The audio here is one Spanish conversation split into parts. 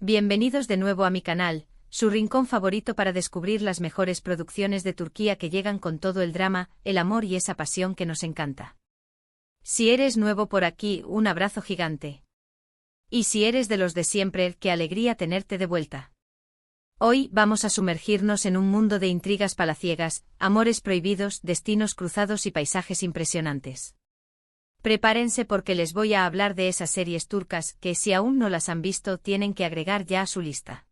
Bienvenidos de nuevo a mi canal, su rincón favorito para descubrir las mejores producciones de Turquía que llegan con todo el drama, el amor y esa pasión que nos encanta. Si eres nuevo por aquí, un abrazo gigante. Y si eres de los de siempre, qué alegría tenerte de vuelta. Hoy vamos a sumergirnos en un mundo de intrigas palaciegas, amores prohibidos, destinos cruzados y paisajes impresionantes. Prepárense porque les voy a hablar de esas series turcas que, si aún no las han visto, tienen que agregar ya a su lista.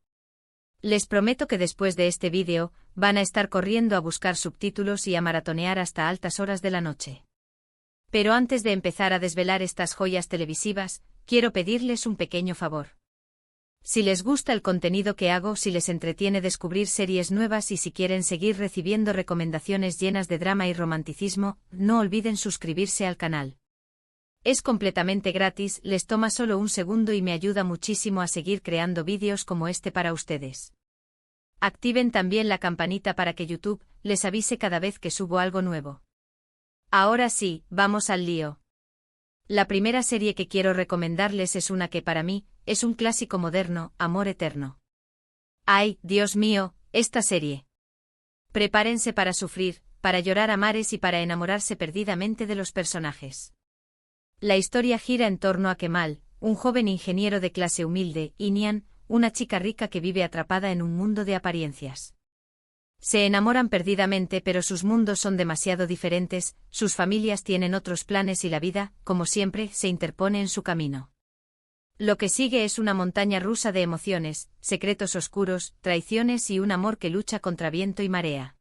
Les prometo que después de este vídeo, van a estar corriendo a buscar subtítulos y a maratonear hasta altas horas de la noche. Pero antes de empezar a desvelar estas joyas televisivas, quiero pedirles un pequeño favor. Si les gusta el contenido que hago, si les entretiene descubrir series nuevas y si quieren seguir recibiendo recomendaciones llenas de drama y romanticismo, no olviden suscribirse al canal. Es completamente gratis, les toma solo un segundo y me ayuda muchísimo a seguir creando vídeos como este para ustedes. Activen también la campanita para que YouTube les avise cada vez que subo algo nuevo. Ahora sí, vamos al lío. La primera serie que quiero recomendarles es una que para mí es un clásico moderno, Amor Eterno. ¡Ay, Dios mío, esta serie! Prepárense para sufrir, para llorar a mares y para enamorarse perdidamente de los personajes. La historia gira en torno a Kemal, un joven ingeniero de clase humilde, y Nihan, una chica rica que vive atrapada en un mundo de apariencias. Se enamoran perdidamente, pero sus mundos son demasiado diferentes, sus familias tienen otros planes y la vida, como siempre, se interpone en su camino. Lo que sigue es una montaña rusa de emociones, secretos oscuros, traiciones y un amor que lucha contra viento y marea.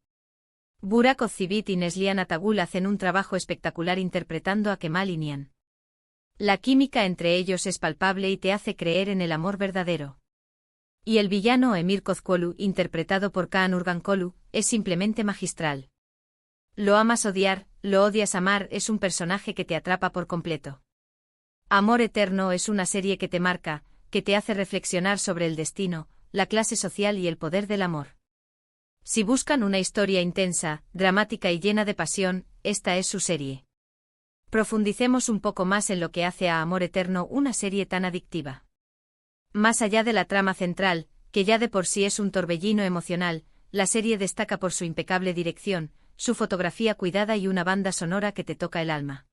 Burak Özçivit y Neslihan Atagul hacen un trabajo espectacular interpretando a Kemal y Nihan. La química entre ellos es palpable y te hace creer en el amor verdadero. Y el villano Emir Kozkolu, interpretado por Kaan Urgankolu, es simplemente magistral. Lo amas odiar, lo odias amar, es un personaje que te atrapa por completo. Amor Eterno es una serie que te marca, que te hace reflexionar sobre el destino, la clase social y el poder del amor. Si buscan una historia intensa, dramática y llena de pasión, esta es su serie. Profundicemos un poco más en lo que hace a Amor Eterno una serie tan adictiva. Más allá de la trama central, que ya de por sí es un torbellino emocional, la serie destaca por su impecable dirección, su fotografía cuidada y una banda sonora que te toca el alma.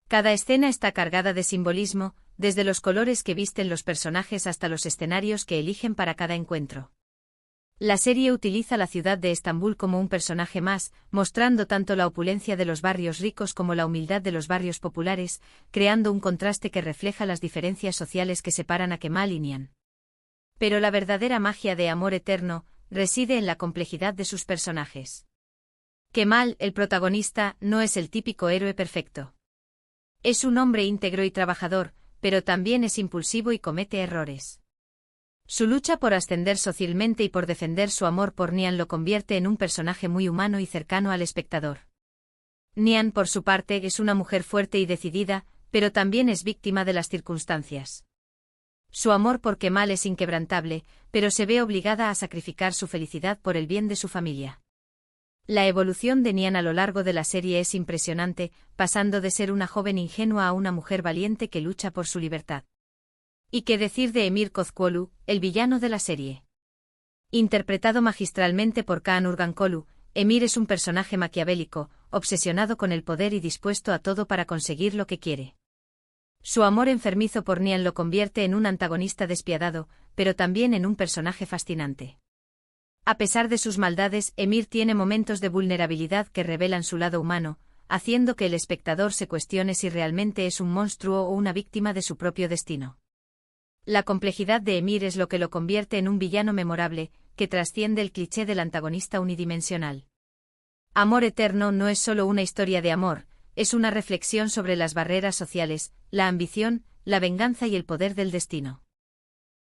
Cada escena está cargada de simbolismo, desde los colores que visten los personajes hasta los escenarios que eligen para cada encuentro. La serie utiliza la ciudad de Estambul como un personaje más, mostrando tanto la opulencia de los barrios ricos como la humildad de los barrios populares, creando un contraste que refleja las diferencias sociales que separan a Kemal y Nihan. Pero la verdadera magia de Amor Eterno reside en la complejidad de sus personajes. Kemal, el protagonista, no es el típico héroe perfecto. Es un hombre íntegro y trabajador, pero también es impulsivo y comete errores. Su lucha por ascender socialmente y por defender su amor por Nihan lo convierte en un personaje muy humano y cercano al espectador. Nihan, por su parte, es una mujer fuerte y decidida, pero también es víctima de las circunstancias. Su amor por Kemal es inquebrantable, pero se ve obligada a sacrificar su felicidad por el bien de su familia. La evolución de Nihan a lo largo de la serie es impresionante, pasando de ser una joven ingenua a una mujer valiente que lucha por su libertad. ¿Y qué decir de Emir Kozkolu, el villano de la serie? Interpretado magistralmente por Kaan Urgankolu, Emir es un personaje maquiavélico, obsesionado con el poder y dispuesto a todo para conseguir lo que quiere. Su amor enfermizo por Nihan lo convierte en un antagonista despiadado, pero también en un personaje fascinante. A pesar de sus maldades, Emir tiene momentos de vulnerabilidad que revelan su lado humano, haciendo que el espectador se cuestione si realmente es un monstruo o una víctima de su propio destino. La complejidad de Emir es lo que lo convierte en un villano memorable, que trasciende el cliché del antagonista unidimensional. Amor Eterno no es solo una historia de amor, es una reflexión sobre las barreras sociales, la ambición, la venganza y el poder del destino.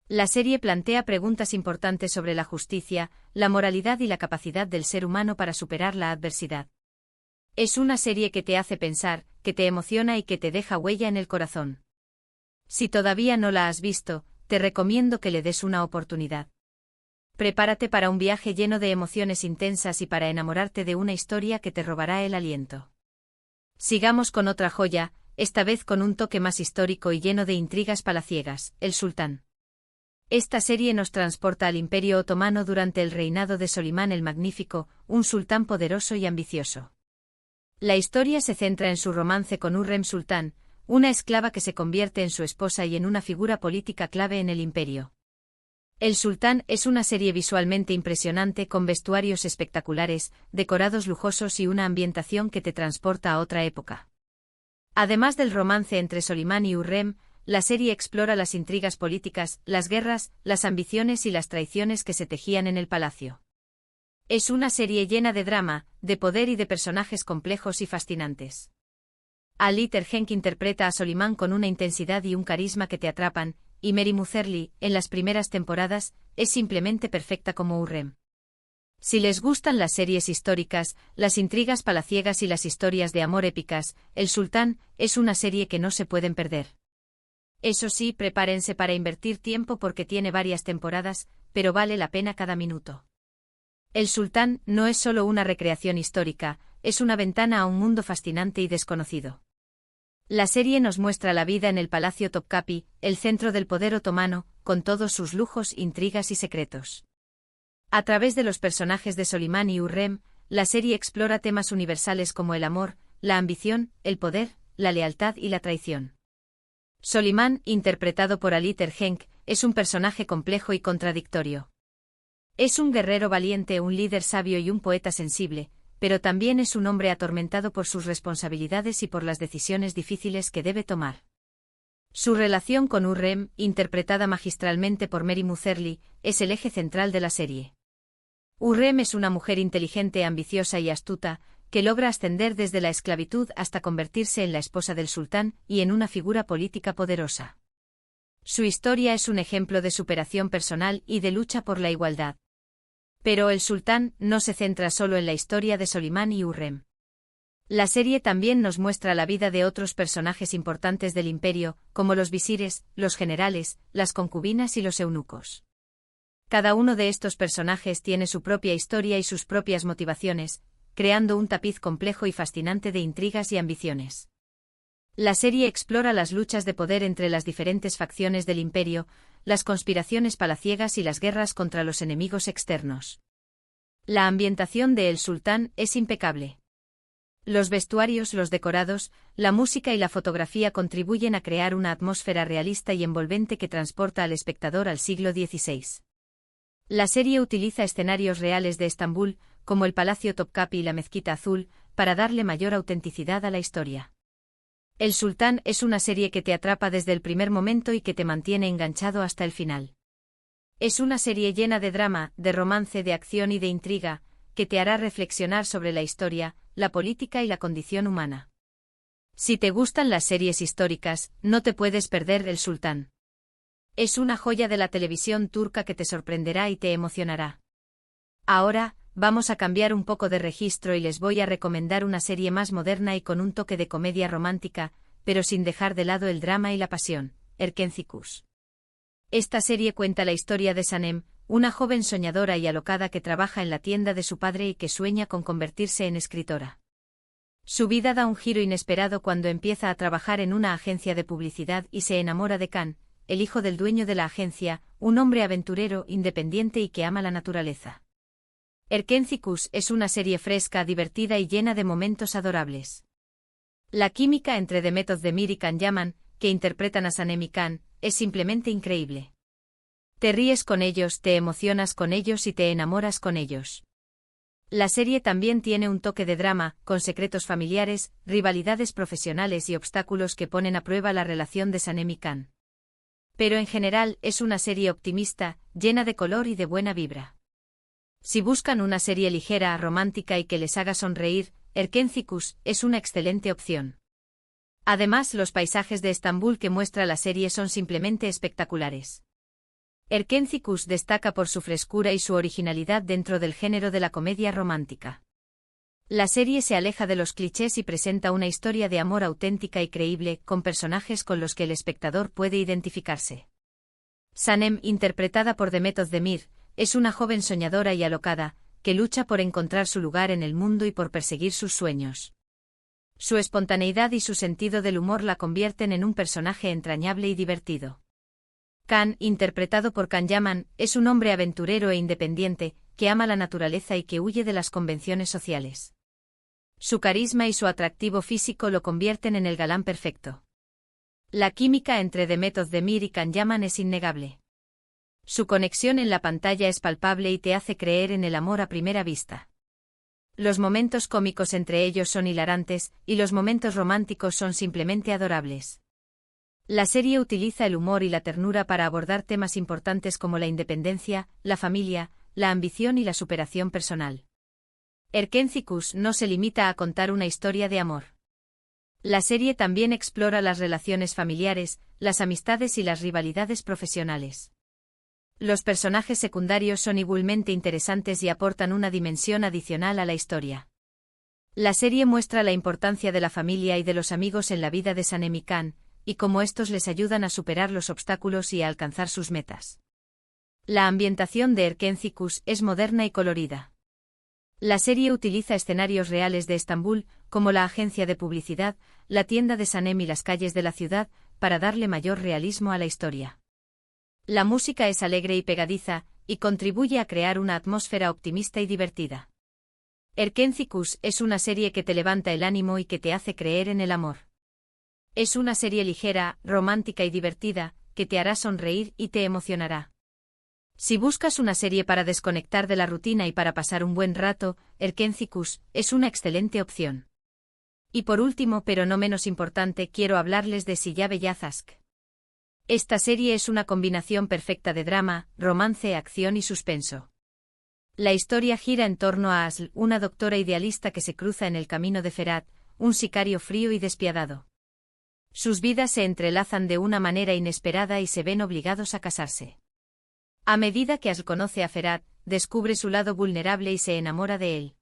La serie plantea preguntas importantes sobre la justicia, la moralidad y la capacidad del ser humano para superar la adversidad. Es una serie que te hace pensar, que te emociona y que te deja huella en el corazón. Si todavía no la has visto, te recomiendo que le des una oportunidad. Prepárate para un viaje lleno de emociones intensas y para enamorarte de una historia que te robará el aliento. Sigamos con otra joya, esta vez con un toque más histórico y lleno de intrigas palaciegas, El Sultán. Esta serie nos transporta al Imperio Otomano durante el reinado de Solimán el Magnífico, un sultán poderoso y ambicioso. La historia se centra en su romance con Hürrem Sultán, una esclava que se convierte en su esposa y en una figura política clave en el imperio. El Sultán es una serie visualmente impresionante con vestuarios espectaculares, decorados lujosos y una ambientación que te transporta a otra época. Además del romance entre Solimán y Hürrem, la serie explora las intrigas políticas, las guerras, las ambiciones y las traiciones que se tejían en el palacio. Es una serie llena de drama, de poder y de personajes complejos y fascinantes. Ali Tergenk interpreta a Solimán con una intensidad y un carisma que te atrapan, y Mary Mutherly, en las primeras temporadas, es simplemente perfecta como Hürrem. Si les gustan las series históricas, las intrigas palaciegas y las historias de amor épicas, El Sultán es una serie que no se pueden perder. Eso sí, prepárense para invertir tiempo porque tiene varias temporadas, pero vale la pena cada minuto. El Sultán no es solo una recreación histórica, es una ventana a un mundo fascinante y desconocido. La serie nos muestra la vida en el Palacio Topkapi, el centro del poder otomano, con todos sus lujos, intrigas y secretos. A través de los personajes de Solimán y Hürrem, la serie explora temas universales como el amor, la ambición, el poder, la lealtad y la traición. Solimán, interpretado por Ali Tergenk, es un personaje complejo y contradictorio. Es un guerrero valiente, un líder sabio y un poeta sensible, pero también es un hombre atormentado por sus responsabilidades y por las decisiones difíciles que debe tomar. Su relación con Hürrem, interpretada magistralmente por Mary Mutherly, es el eje central de la serie. Hürrem es una mujer inteligente, ambiciosa y astuta, que logra ascender desde la esclavitud hasta convertirse en la esposa del sultán y en una figura política poderosa. Su historia es un ejemplo de superación personal y de lucha por la igualdad. Pero el sultán no se centra solo en la historia de Solimán y Hürrem. La serie también nos muestra la vida de otros personajes importantes del imperio, como los visires, los generales, las concubinas y los eunucos. Cada uno de estos personajes tiene su propia historia y sus propias motivaciones, creando un tapiz complejo y fascinante de intrigas y ambiciones. La serie explora las luchas de poder entre las diferentes facciones del imperio, las conspiraciones palaciegas y las guerras contra los enemigos externos. La ambientación de El Sultán es impecable. Los vestuarios, los decorados, la música y la fotografía contribuyen a crear una atmósfera realista y envolvente que transporta al espectador al siglo XVI. La serie utiliza escenarios reales de Estambul, como el Palacio Topkapi y la Mezquita Azul, para darle mayor autenticidad a la historia. El Sultán es una serie que te atrapa desde el primer momento y que te mantiene enganchado hasta el final. Es una serie llena de drama, de romance, de acción y de intriga, que te hará reflexionar sobre la historia, la política y la condición humana. Si te gustan las series históricas, no te puedes perder El Sultán. Es una joya de la televisión turca que te sorprenderá y te emocionará. Ahora, vamos a cambiar un poco de registro y les voy a recomendar una serie más moderna y con un toque de comedia romántica, pero sin dejar de lado el drama y la pasión, Erkenci-Kuş. Esta serie cuenta la historia de Sanem, una joven soñadora y alocada que trabaja en la tienda de su padre y que sueña con convertirse en escritora. Su vida da un giro inesperado cuando empieza a trabajar en una agencia de publicidad y se enamora de Can, el hijo del dueño de la agencia, un hombre aventurero, independiente y que ama la naturaleza. Erkenci-Kuş es una serie fresca, divertida y llena de momentos adorables. La química entre Demet Özdemir y Can Yaman, que interpretan a Sanem y Can, es simplemente increíble. Te ríes con ellos, te emocionas con ellos y te enamoras con ellos. La serie también tiene un toque de drama, con secretos familiares, rivalidades profesionales y obstáculos que ponen a prueba la relación de Sanem y Can. Pero en general es una serie optimista, llena de color y de buena vibra. Si buscan una serie ligera, romántica y que les haga sonreír, Erkenci-Kuş es una excelente opción. Además, los paisajes de Estambul que muestra la serie son simplemente espectaculares. Erkenci-Kuş destaca por su frescura y su originalidad dentro del género de la comedia romántica. La serie se aleja de los clichés y presenta una historia de amor auténtica y creíble, con personajes con los que el espectador puede identificarse. Sanem, interpretada por Demet Özdemir, es una joven soñadora y alocada, que lucha por encontrar su lugar en el mundo y por perseguir sus sueños. Su espontaneidad y su sentido del humor la convierten en un personaje entrañable y divertido. Can, interpretado por Can Yaman, es un hombre aventurero e independiente, que ama la naturaleza y que huye de las convenciones sociales. Su carisma y su atractivo físico lo convierten en el galán perfecto. La química entre Demet Özdemir y Can Yaman es innegable. Su conexión en la pantalla es palpable y te hace creer en el amor a primera vista. Los momentos cómicos entre ellos son hilarantes, y los momentos románticos son simplemente adorables. La serie utiliza el humor y la ternura para abordar temas importantes como la independencia, la familia, la ambición y la superación personal. Erkenzikus no se limita a contar una historia de amor. La serie también explora las relaciones familiares, las amistades y las rivalidades profesionales. Los personajes secundarios son igualmente interesantes y aportan una dimensión adicional a la historia. La serie muestra la importancia de la familia y de los amigos en la vida de Sanem y Can, y cómo estos les ayudan a superar los obstáculos y a alcanzar sus metas. La ambientación de Erkenzikus es moderna y colorida. La serie utiliza escenarios reales de Estambul, como la agencia de publicidad, la tienda de Sanem y las calles de la ciudad, para darle mayor realismo a la historia. La música es alegre y pegadiza, y contribuye a crear una atmósfera optimista y divertida. Erkenzikus es una serie que te levanta el ánimo y que te hace creer en el amor. Es una serie ligera, romántica y divertida, que te hará sonreír y te emocionará. Si buscas una serie para desconectar de la rutina y para pasar un buen rato, Erkenzikus es una excelente opción. Y por último, pero no menos importante, quiero hablarles de Siyabe Yazask. Esta serie es una combinación perfecta de drama, romance, acción y suspenso. La historia gira en torno a Asl, una doctora idealista que se cruza en el camino de Ferhat, un sicario frío y despiadado. Sus vidas se entrelazan de una manera inesperada y se ven obligados a casarse. A medida que Asl conoce a Ferhat, descubre su lado vulnerable y se enamora de él.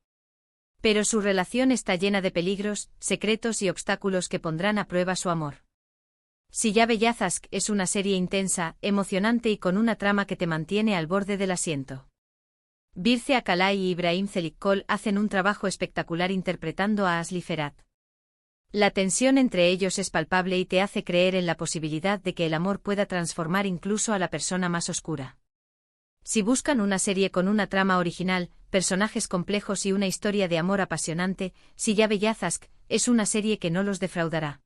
Pero su relación está llena de peligros, secretos y obstáculos que pondrán a prueba su amor. Siyabe Yazask es una serie intensa, emocionante y con una trama que te mantiene al borde del asiento. Birce Akalay y Ibrahim Çelikkol hacen un trabajo espectacular interpretando a Asl y Ferhat. La tensión entre ellos es palpable y te hace creer en la posibilidad de que el amor pueda transformar incluso a la persona más oscura. Si buscan una serie con una trama original, personajes complejos y una historia de amor apasionante, Siyabe Yazask es una serie que no los defraudará.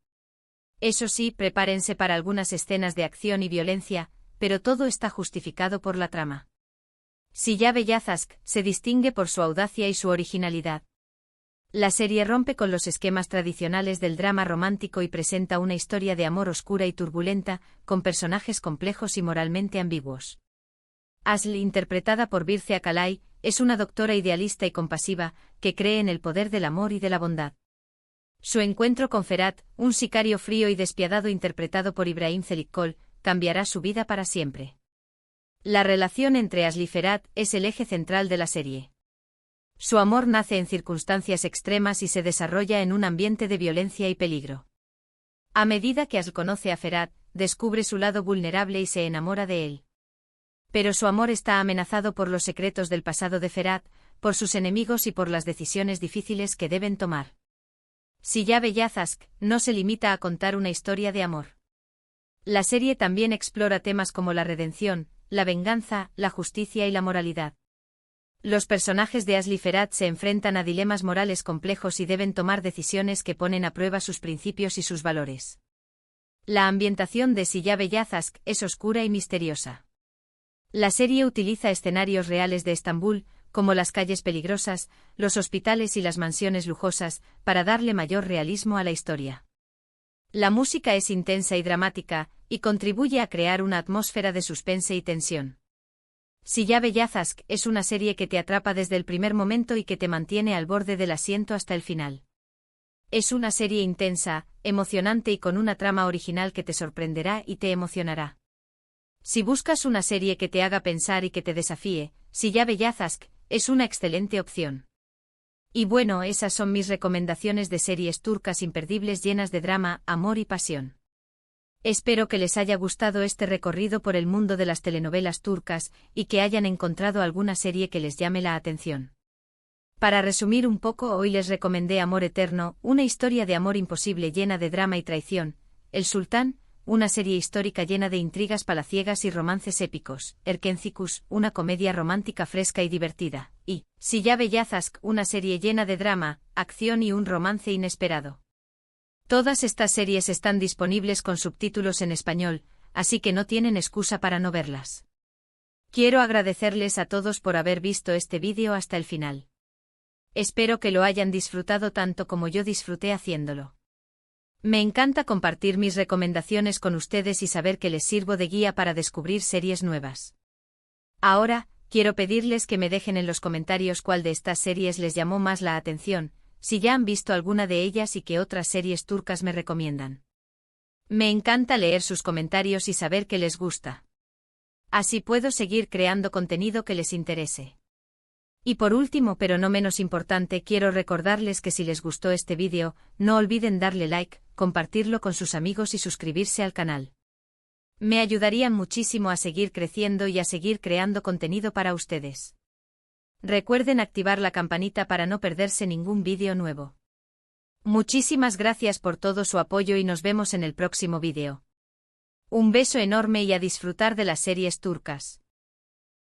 Eso sí, prepárense para algunas escenas de acción y violencia, pero todo está justificado por la trama. Siyabe Yazask se distingue por su audacia y su originalidad. La serie rompe con los esquemas tradicionales del drama romántico y presenta una historia de amor oscura y turbulenta, con personajes complejos y moralmente ambiguos. Asl, interpretada por Birce Akalay, es una doctora idealista y compasiva, que cree en el poder del amor y de la bondad. Su encuentro con Ferhat, un sicario frío y despiadado interpretado por Ibrahim Çelikkol, cambiará su vida para siempre. La relación entre Asl y Ferhat es el eje central de la serie. Su amor nace en circunstancias extremas y se desarrolla en un ambiente de violencia y peligro. A medida que Asl conoce a Ferhat, descubre su lado vulnerable y se enamora de él. Pero su amor está amenazado por los secretos del pasado de Ferhat, por sus enemigos y por las decisiones difíciles que deben tomar. Siyabe Yazask no se limita a contar una historia de amor. La serie también explora temas como la redención, la venganza, la justicia y la moralidad. Los personajes de Asl y Ferhat se enfrentan a dilemas morales complejos y deben tomar decisiones que ponen a prueba sus principios y sus valores. La ambientación de Siyabe Yazask es oscura y misteriosa. La serie utiliza escenarios reales de Estambul, como las calles peligrosas, los hospitales y las mansiones lujosas, para darle mayor realismo a la historia. La música es intensa y dramática, y contribuye a crear una atmósfera de suspense y tensión. Siyabe Yazask es una serie que te atrapa desde el primer momento y que te mantiene al borde del asiento hasta el final. Es una serie intensa, emocionante y con una trama original que te sorprenderá y te emocionará. Si buscas una serie que te haga pensar y que te desafíe, Siyabe Yazask es una excelente opción. Y bueno, esas son mis recomendaciones de series turcas imperdibles llenas de drama, amor y pasión. Espero que les haya gustado este recorrido por el mundo de las telenovelas turcas y que hayan encontrado alguna serie que les llame la atención. Para resumir un poco, hoy les recomendé Amor Eterno, una historia de amor imposible llena de drama y traición, El Sultán, una serie histórica llena de intrigas palaciegas y romances épicos, Erkencicus, una comedia romántica fresca y divertida, y Sillabe Yazask, una serie llena de drama, acción y un romance inesperado. Todas estas series están disponibles con subtítulos en español, así que no tienen excusa para no verlas. Quiero agradecerles a todos por haber visto este vídeo hasta el final. Espero que lo hayan disfrutado tanto como yo disfruté haciéndolo. Me encanta compartir mis recomendaciones con ustedes y saber que les sirvo de guía para descubrir series nuevas. Ahora, quiero pedirles que me dejen en los comentarios cuál de estas series les llamó más la atención, si ya han visto alguna de ellas y qué otras series turcas me recomiendan. Me encanta leer sus comentarios y saber que les gusta. Así puedo seguir creando contenido que les interese. Y por último, pero no menos importante, quiero recordarles que si les gustó este vídeo, no olviden darle like, compartirlo con sus amigos y suscribirse al canal. Me ayudarían muchísimo a seguir creciendo y a seguir creando contenido para ustedes. Recuerden activar la campanita para no perderse ningún vídeo nuevo. Muchísimas gracias por todo su apoyo y nos vemos en el próximo vídeo. Un beso enorme y a disfrutar de las series turcas.